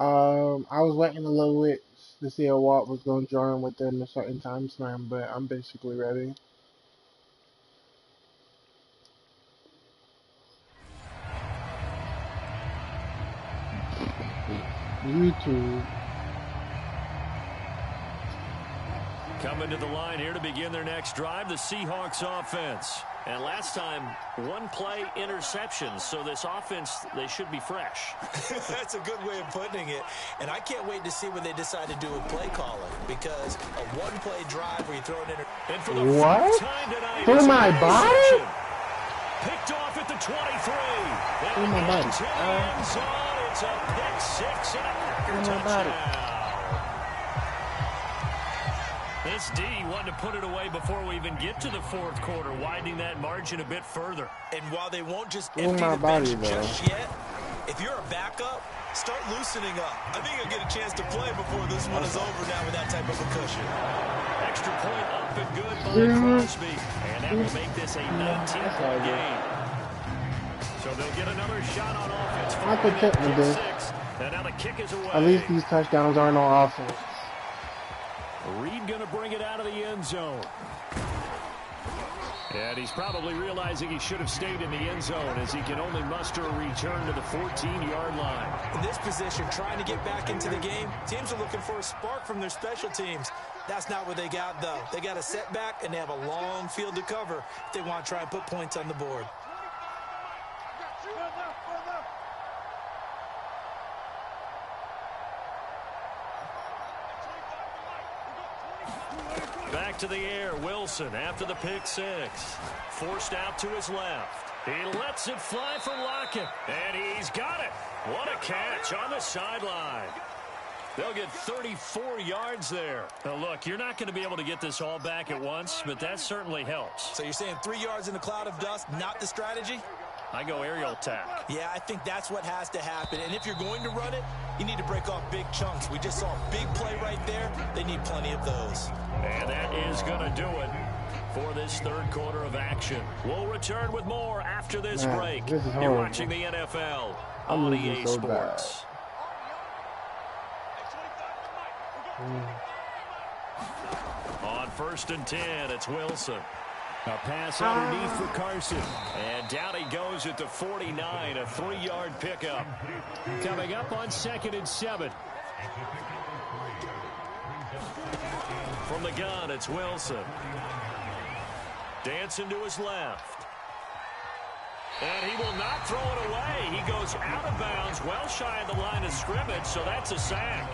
I was waiting a little bit to see if Walt was going to join within a certain time span, but I'm basically ready. YouTube. Coming to the line here to begin their next drive, the Seahawks offense. And last time, one play interceptions, so this offense, they should be fresh. That's a good way of putting it. And I can't wait to see what they decide to do with play calling, because a one-play drive where you throw it in. And for the What? first time tonight, Through my body? picked off at the 23. Through my body. It's a pick six and a Packer touchdown. This D wanted to put it away before we even get to the fourth quarter, widening that margin a bit further. And while they won't just empty the bench just yet, if you're a backup, start loosening up. I think you'll get a chance to play before this one is over now with that type of a cushion. Extra point up and good by Crosby. And that will make this a 19-point game. So they'll get another shot on offense. I could kick with this. And now the kick is away. At least these touchdowns aren't on offense. Reed going to bring it out of the end zone. And he's probably realizing he should have stayed in the end zone as he can only muster a return to the 14-yard line. In this position, trying to get back into the game, teams are looking for a spark from their special teams. That's not what they got, though. They got a setback, and they have a long field to cover if they want to try and put points on the board. Back to the air, Wilson after the pick six. Forced out to his left. He lets it fly for Lockett, and he's got it. What a catch on the sideline. They'll get 34 yards there. Now, look, you're not going to be able to get this all back at once, but that certainly helps. So you're saying 3 yards in a cloud of dust, not the strategy? I go aerial attack. Yeah, I think that's what has to happen. And if you're going to run it, you need to break off big chunks. We just saw a big play right there. They need plenty of those. And that is going to do it for this third quarter of action. We'll return with more after this break. You're watching the NFL on EA Sports. On 1st and 10, it's Wilson. A pass underneath for Carson. And down he goes at the 49, a 3-yard pickup. Coming up on 2nd and 7. From the gun, it's Wilson. Dancing to his left. And he will not throw it away. He goes out of bounds, well shy of the line of scrimmage, so that's a sack.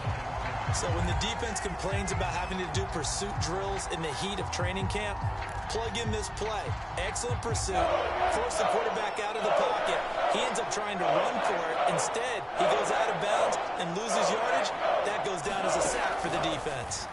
So when the defense complains about having to do pursuit drills in the heat of training camp, plug in this play. Excellent pursuit. Force the quarterback out of the pocket. He ends up trying to run for it. Instead, he goes out of bounds and loses yardage. That goes down as a sack for the defense.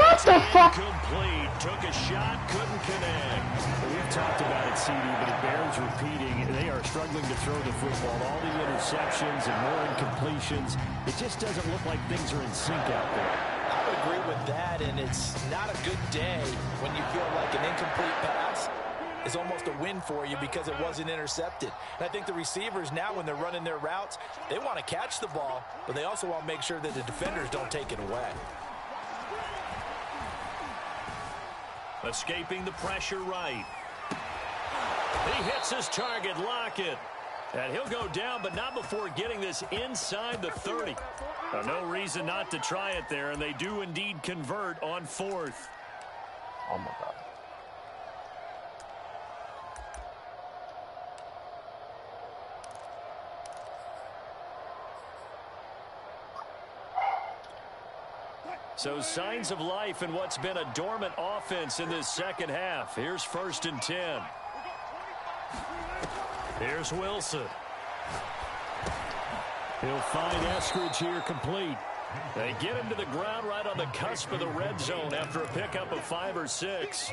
What the fuck? Incomplete. Took a shot, couldn't connect. We've talked about it, CD, but it bears repeating. They are struggling to throw the football. All the interceptions and more incompletions. It just doesn't look like things are in sync out there. I would agree with that, and it's not a good day when you feel like an incomplete pass is almost a win for you because it wasn't intercepted. And I think the receivers now, when they're running their routes, they want to catch the ball, but they also want to make sure that the defenders don't take it away. Escaping the pressure right. He hits his target, Lockett. And he'll go down, but not before getting this inside the 30. No reason not to try it there, and they do indeed convert on 4th. Oh, my God. So signs of life in what's been a dormant offense in this second half. Here's 1st and 10. Here's Wilson. He'll find Eskridge here complete. They get him to the ground right on the cusp of the red zone after a pickup of 5 or 6.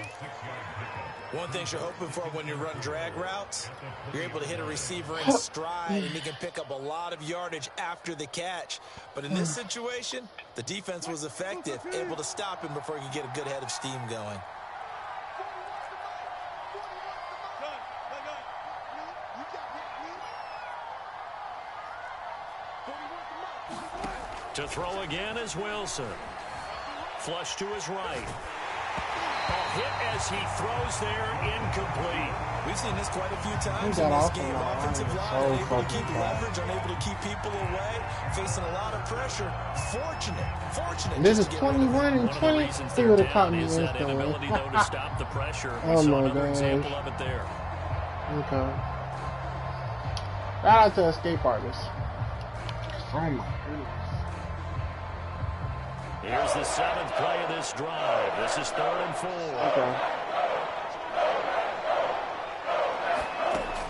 One thing you're hoping for when you run drag routes, you're able to hit a receiver in stride, and he can pick up a lot of yardage after the catch. But in this situation, the defense was effective, able to stop him before he could get a good head of steam going. To throw again is Wilson. Flush to his right. Hit as he throws there, incomplete. We've seen this quite a few times in this game. Offensive line unable to keep leverage, unable to keep people away, facing a lot of pressure. Fortunate. This is 21 and 20. He would have caught me is that inability, though, to stop the pressure. We Oh saw my another gosh. example of it there. Okay. Shout out to escape artists. Oh my goodness. Here's the 7th play of this drive. This is 3rd and 4. Okay.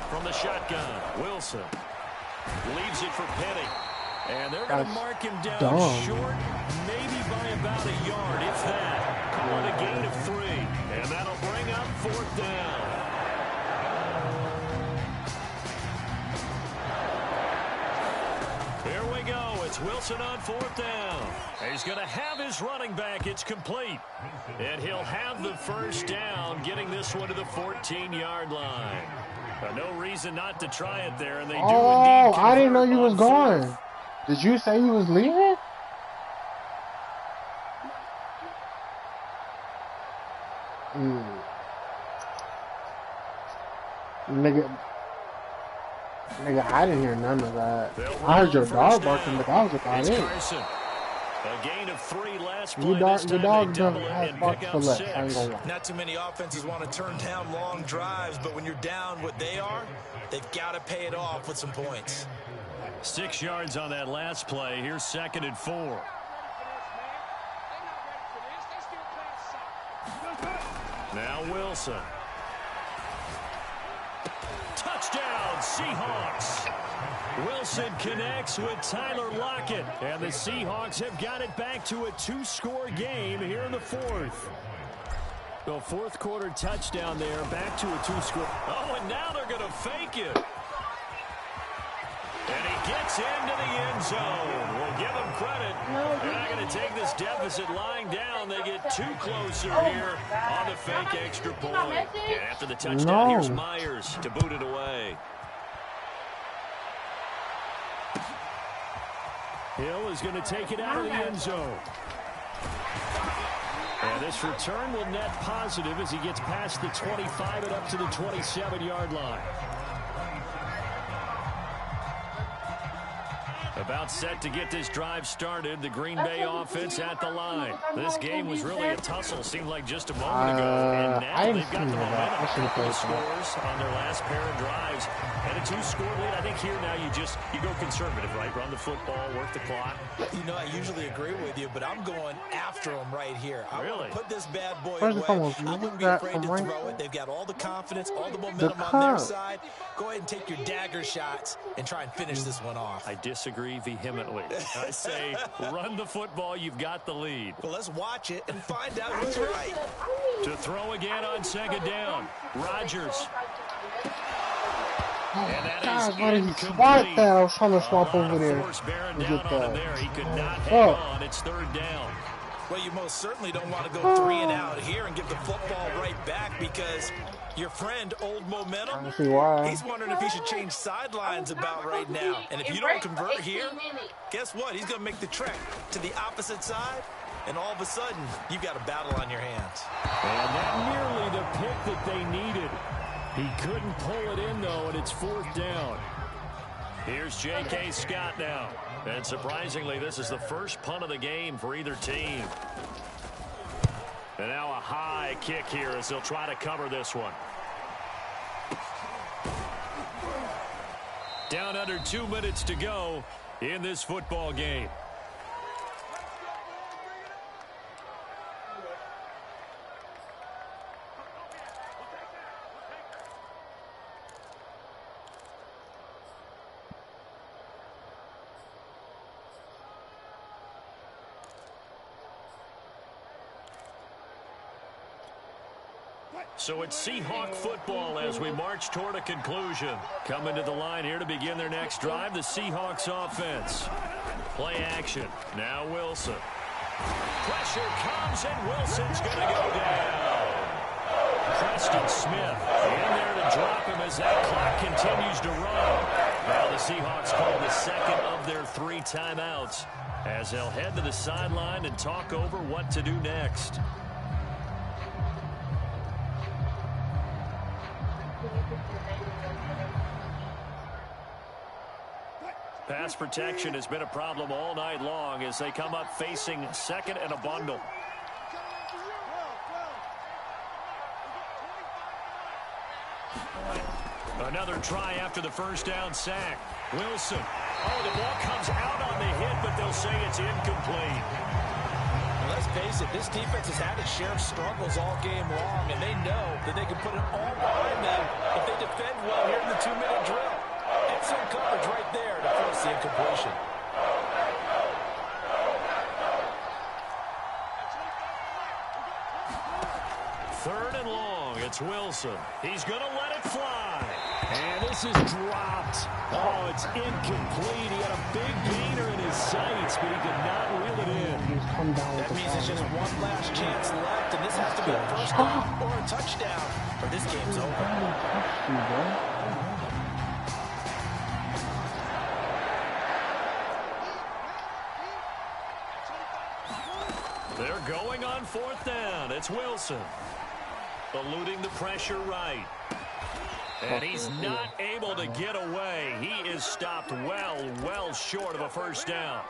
From the shotgun, Wilson leaves it for Penny. And they're going to mark him down short, maybe by about a yard, if that. On a gain of 3. And that'll bring up 4th down. Here we go. It's Wilson on 4th down. He's going to have his running back. It's complete. And he'll have the first down, getting this one to the 14-yard line. But no reason not to try it there, and they do indeed. Oh, I didn't know you was going. Did you say you was leaving? Nigga, I didn't hear none of that. I heard your dog barking, but that was about it. A gain of 3 last play. Your dog double has and barked pick for up less. 6. I ain't gonna lie. Not too many offenses want to turn down long drives, but when you're down what they are, they've got to pay it off with some points. 6 yards on that last play. Here's 2nd and 4. Now Wilson. Touchdown, Seahawks. Wilson connects with Tyler Lockett. And the Seahawks have got it back to a 2-score game here in the 4th. The 4th quarter touchdown there, back to a 2-score. Oh, and now they're going to fake it. And he gets into the end zone. We'll give him credit. They're not going to take this deficit lying down. They get 2 closer here on the fake extra point. And after the touchdown, here's Myers to boot it away. Hill is going to take it out of the end zone. And this return will net positive as he gets past the 25 and up to the 27-yard line. About set to get this drive started. The Green Bay offense at the line. This game was really a tussle. Seemed like just a moment ago. And now they've got the momentum. The scores on their last pair of drives. And a 2-score lead. I think here now you go conservative, right? Run the football, work the clock. You know, I usually agree with you, but I'm going after them right here. I want to put this bad boy away. I wouldn't be afraid to throw it. They've got all the confidence, all the momentum on their side. Go ahead and take your dagger shots and try and finish this one off. I disagree vehemently. I say run the football. You've got the lead. Well, let's watch it and find out who's right. To throw again on 2nd down. Rodgers. And that God, why did he swat that? I was trying to swap over there. He could not hang on. It's 3rd down. Well, you most certainly don't want to go 3 and out here and give the football right back because your friend, Old Momentum, he's wondering if he should change sidelines about right now. And if you don't convert here, guess what? He's going to make the trek to the opposite side, and all of a sudden, you've got a battle on your hands. And that nearly the pick that they needed. He couldn't pull it in, though, and it's 4th down. Here's J.K. Scott now. And surprisingly, this is the first punt of the game for either team. And now a high kick here as they'll try to cover this one. Down under 2 minutes to go in this football game. So it's Seahawk football as we march toward a conclusion. Coming to the line here to begin their next drive, the Seahawks offense. Play action. Now Wilson. Pressure comes, and Wilson's going to go down. Preston Smith in there to drop him as that clock continues to run. Now the Seahawks call the second of their 3 timeouts as they'll head to the sideline and talk over what to do next. Pass protection has been a problem all night long as they come up facing second and a bundle. Another try after the first down sack. Wilson. Oh, the ball comes out on the hit, but they'll say it's incomplete. Well, let's face it, this defense has had its share of struggles all game long, and they know that they can put it all behind them if they defend well here in the 2-minute drill. Excellent coverage right there to force the incompletion. Third and long, it's Wilson. He's going to let it fly. And this is dropped. Oh, it's incomplete. He had a big gainer in his sights, but he could not reel it in. That means it's just one last chance left, and this has to be a first down or a touchdown, or this game's over. They're going on fourth down. It's Wilson. Eluding the pressure right. And he's not able to get away. He is stopped well short of a first down.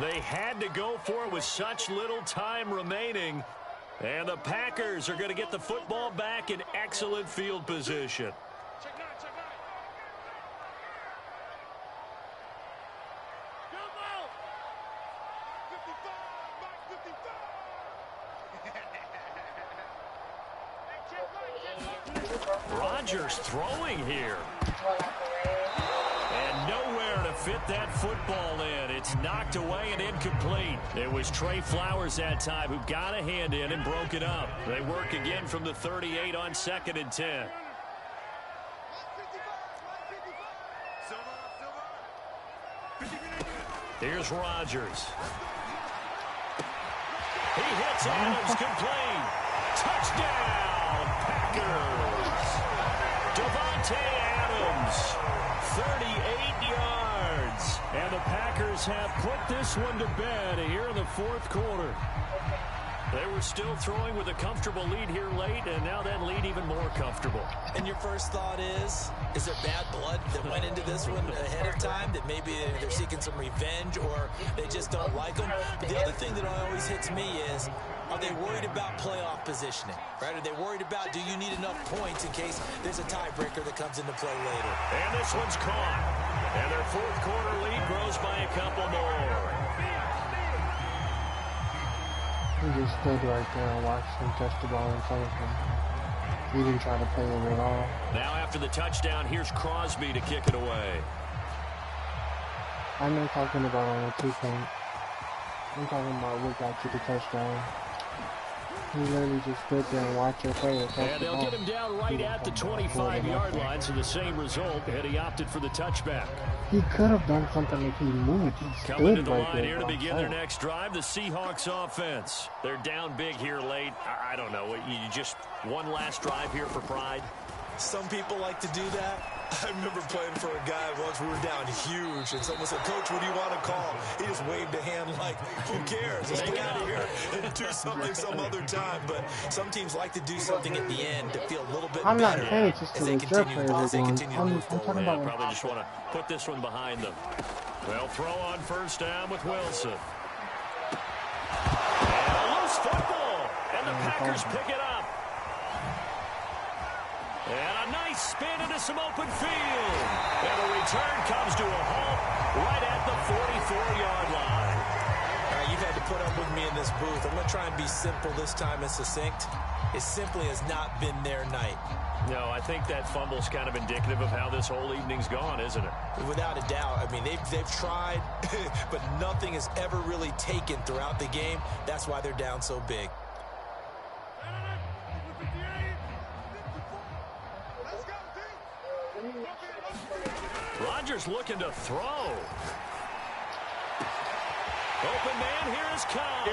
They had to go for it with such little time remaining. And the Packers are going to get the football back in excellent field position. Rodgers throwing here. And nowhere to fit that football in. It's knocked away and incomplete. It was Trey Flowers that time who got a hand in and broke it up. They work again from the 38 on 2nd and 10. Here's Rodgers. He hits Adams complete. Touchdown, Packers. Davante Adams, 38 yards. And the Packers have put this one to bed here in the fourth quarter. They were still throwing with a comfortable lead here late, and now that lead even more comfortable. And your first thought is there bad blood that went into this one ahead of time, that maybe they're seeking some revenge or they just don't like them? But the other thing that always hits me is, are they worried about playoff positioning? Right? Are they worried about, do you need enough points in case there's a tiebreaker that comes into play later? And this one's caught. And their fourth quarter lead grows by a couple more. He just stood right there and watched him touch the ball in front of him. He didn't try to play it at all. Now after the touchdown, here's Crosby to kick it away. I'm not talking about on a 2-point. I'm talking about what got you the touchdown. He literally just stood there and watched her play it. And they'll get him down right at the 25-yard line, so the same result, and he opted for the touchback. He could have done something if he moved. He stood Coming to the right line there here to begin their next drive, the Seahawks offense. They're down big here late. I don't know. You just one last drive here for pride. Some people like to do that. I remember playing for a guy once. We were down huge, and someone said, "Coach, what do you want to call?" He just waved a hand like, "Who cares? Let's get out of here and do something some other time." But some teams like to do something at the end to feel a little bit I'm not better saying it's just as to they reserve continue, for as they everyone. continue to move I'm talking forward. about Probably just want to put this one behind them. They'll throw on first down with Wilson. And a loose football. And the Packers pick it up. And a nice spin into some open field. And the return comes to a halt right at the 44-yard line. All right, you've had to put up with me in this booth. I'm going to try and be simple this time and succinct. It simply has not been their night. No, I think that fumble's kind of indicative of how this whole evening's gone, isn't it? Without a doubt. I mean, they've tried, but nothing has ever really taken throughout the game. That's why they're down so big. Rodgers looking to throw. Open man, here is Cobb.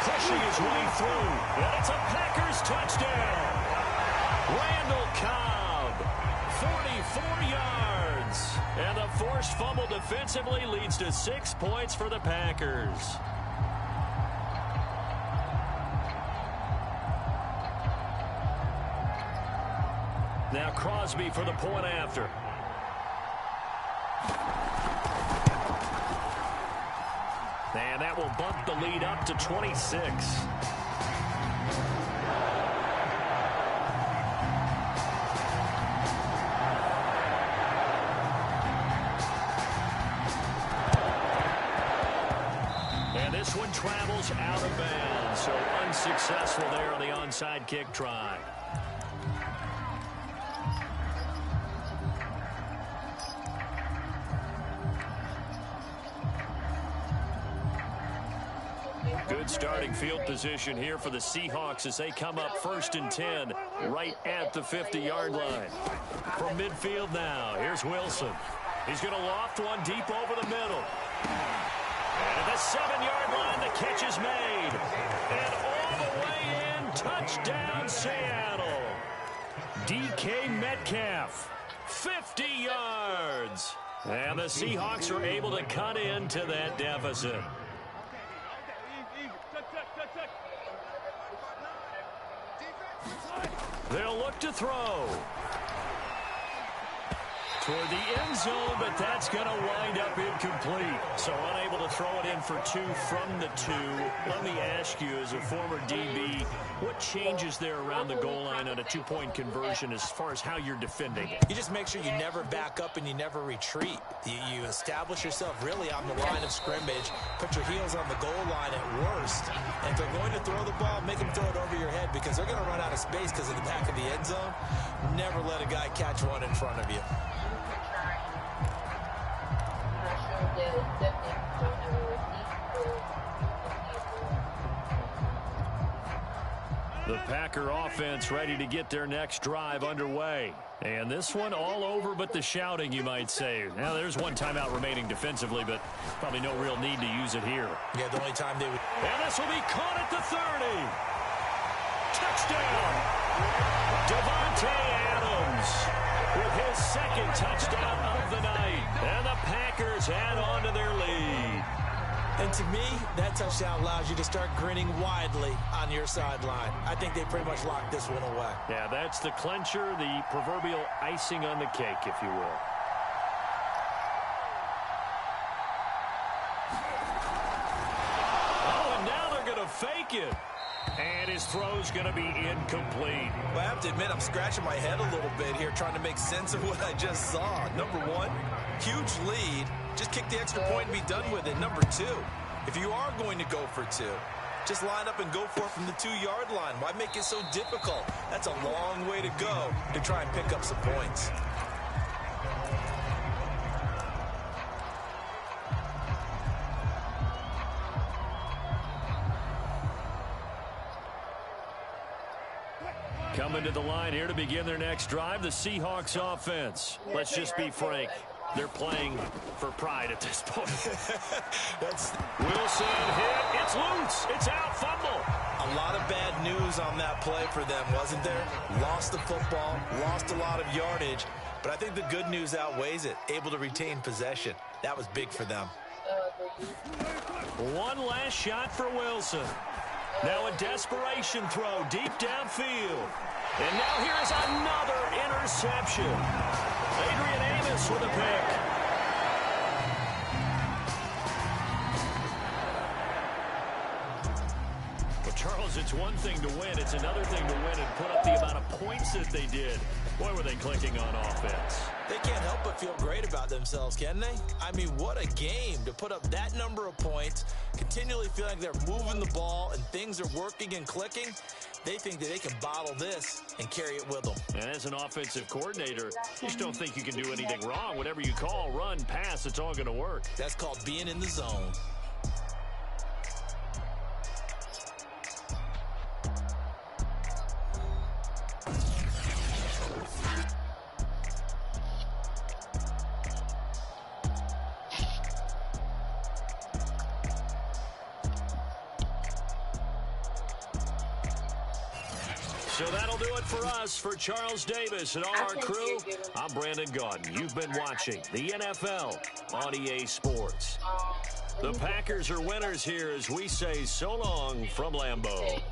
Pushing his way through. And it's a Packers touchdown. Randall Cobb, 44 yards. And the forced fumble defensively leads to 6 points for the Packers. Now Crosby for the point after. And that will bump the lead up to 26. And this one travels out of bounds, so unsuccessful there on the onside kick try. Good starting field position here for the Seahawks as they come up 1st and 10 right at the 50-yard line. From midfield now, here's Wilson. He's going to loft one deep over the middle. And at the 7-yard line, the catch is made. And all the way in, touchdown Seattle. DK Metcalf, 50 yards. And the Seahawks are able to cut into that deficit. They'll look to throw toward the end zone, but that's going to wind up incomplete. So unable to throw it in for 2 from the 2. Let me ask you, as a former DB, what changes there around the goal line on a 2-point conversion as far as how you're defending it? You just make sure you never back up and you never retreat. You establish yourself really on the line of scrimmage, put your heels on the goal line at worst, and if they're going to throw the ball, make them throw it over your head because they're going to run out of space because of the back of the end zone. Never let a guy catch one in front of you. The Packer offense ready to get their next drive underway. And this one all over but the shouting, you might say. Now, there's one timeout remaining defensively, but probably no real need to use it here. Yeah, the only time they would... And this will be caught at the 30. Touchdown! Devontae Adams with his 2nd touchdown of the night. And the Packers add on to their lead. And to me, that touchdown allows you to start grinning widely on your sideline. I think they pretty much locked this one away. Yeah, that's the clincher, the proverbial icing on the cake, if you will. Oh, and now they're going to fake it. And his throw's going to be incomplete. Well, I have to admit, I'm scratching my head a little bit here trying to make sense of what I just saw. Number 1, huge lead. Just kick the extra point and be done with it. Number 2, if you are going to go for 2, just line up and go for it from the 2-yard line. Why make it so difficult? That's a long way to go to try and pick up some points. Coming to the line here to begin their next drive, the Seahawks offense. Let's just be frank. They're playing for pride at this point. Wilson hit. It's loose. It's out. Fumble. A lot of bad news on that play for them, wasn't there? Lost the football, lost a lot of yardage, but I think the good news outweighs it. Able to retain possession. That was big for them. One last shot for Wilson. Now a desperation throw deep downfield. And now here is another interception. Adrian Amos with a pick. Well, Charles, it's one thing to win. It's another thing to win and put up the amount of points that they did. Boy, were they clicking on offense. They can't help but feel great about themselves, can they? I mean, what a game to put up that number of points, continually feeling like they're moving the ball and things are working and clicking. They think that they can bottle this and carry it with them. And as an offensive coordinator, you just don't think you can do anything wrong. Whatever you call, run, pass, it's all going to work. That's called being in the zone. So that'll do it for us. For Charles Davis and all our crew, I'm Brandon Gaudin. You've been watching the NFL on EA Sports. The Packers are winners here as we say so long from Lambeau.